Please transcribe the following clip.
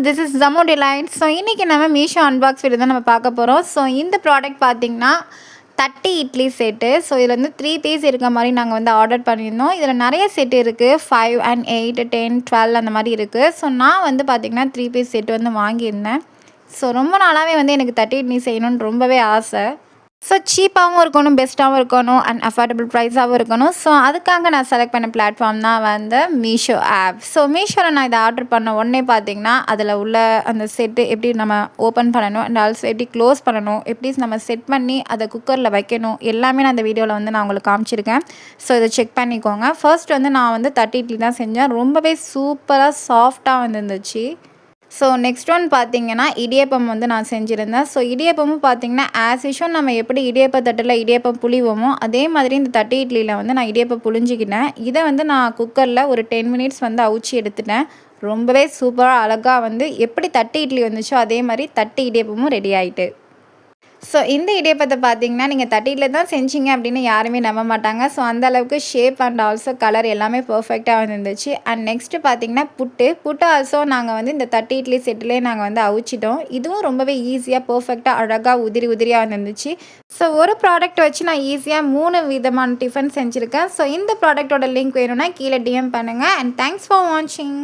This is Jamo delight. So இன்றைக்கி நம்ம Meesho unbox video தான் நம்ம பார்க்க போகிறோம். ஸோ இந்த ப்ராடக்ட் பார்த்திங்கன்னா 30 இட்லி செட்டு. ஸோ இதில் வந்து 3 பீஸ் இருக்க மாதிரி நாங்கள் வந்து ஆர்டர் பண்ணியிருந்தோம். இதில் நிறைய செட் இருக்குது, 5 and 8, 10, 12 அந்த மாதிரி இருக்குது. ஸோ நான் வந்து பார்த்திங்கன்னா 3 பீஸ் செட் வந்து வாங்கியிருந்தேன். ஸோ ரொம்ப நாளாகவே வந்து எனக்கு 30 இட்லி செய்யணும்னு ரொம்பவே ஆசை. ஸோ சீப்பாகவும் இருக்கணும், பெஸ்ட்டாகவும் இருக்கணும், அண்ட் அஃபோர்டபுள் ப்ரைஸாகவும் இருக்கணும். ஸோ அதுக்காக நான் செலக்ட் பண்ண பிளாட்ஃபார்ம் தான் வந்து மீஷோ ஆப். ஸோ மீஷோவில் நான் இதை ஆர்டர் பண்ண உடனே பார்த்திங்கன்னா அதில் உள்ள அந்த செட்டு எப்படி நம்ம ஓப்பன் பண்ணணும், அண்ட் ஆல்சோ எப்படி க்ளோஸ் பண்ணணும், எப்படி நம்ம செட் பண்ணி அதை குக்கரில் வைக்கணும், எல்லாமே நான் அந்த வீடியோவில் வந்து நான் உங்களுக்கு காமிச்சிருக்கேன். ஸோ இதை செக் பண்ணிக்கோங்க. ஃபர்ஸ்ட் வந்து நான் வந்து 30 இட்லி தான் செஞ்சேன். ரொம்பவே சூப்பராக சாஃப்டாக வந்துருந்துச்சு. ஸோ நெக்ஸ்ட் ஒன் பார்த்திங்கன்னா இடியப்பம் வந்து நான் செஞ்சுருந்தேன். ஸோ இடியப்பமும் பார்த்திங்கன்னா ஆஸ் யூஷுவல் நம்ம எப்படி இடியப்ப தட்டில் இடியப்பம் புளிவோமோ அதே மாதிரி இந்த 30 இட்லியில் வந்து நான் இடியப்பம் புளிஞ்சிக்கிட்டேன். இதை வந்து நான் குக்கரில் ஒரு 10 மினிட்ஸ் வந்து அவிச்சி எடுத்துட்டேன். ரொம்பவே சூப்பராக அழகாக வந்து எப்படி 30 இட்லி வந்துச்சோ அதே மாதிரி 30 இடியப்பமும் ரெடி ஆகிட்டு. ஸோ இந்த இடியப்பத்தை பார்த்திங்கன்னா நீங்கள் 30 தான் செஞ்சீங்க அப்படின்னு யாருமே நம்ப மாட்டாங்க. ஸோ அந்தளவுக்கு ஷேப் அண்ட் ஆல்சோ கலர் எல்லாமே பர்ஃபெக்டாக வந்துருந்துச்சு. அண்ட் நெக்ஸ்ட்டு பார்த்திங்கன்னா புட்டு ஆல்சோ நாங்கள் வந்து இந்த 30 இட்லி செட்டிலே நாங்கள் வந்து அவிச்சிட்டோம். இதுவும் ரொம்பவே ஈஸியாக பர்ஃபெக்டாக அழகாக உதிரியாக வந்துருந்துச்சு. ஸோ ஒரு ப்ராடக்ட் வச்சு நான் ஈஸியாக 3 விதமான டிஃபன் செஞ்சுருக்கேன். ஸோ இந்த ப்ராடக்டோட லிங்க் வேணும்னா கீழே டிஎம் பண்ணுங்கள். அண்ட் தேங்க்ஸ் ஃபார் வாட்சிங்.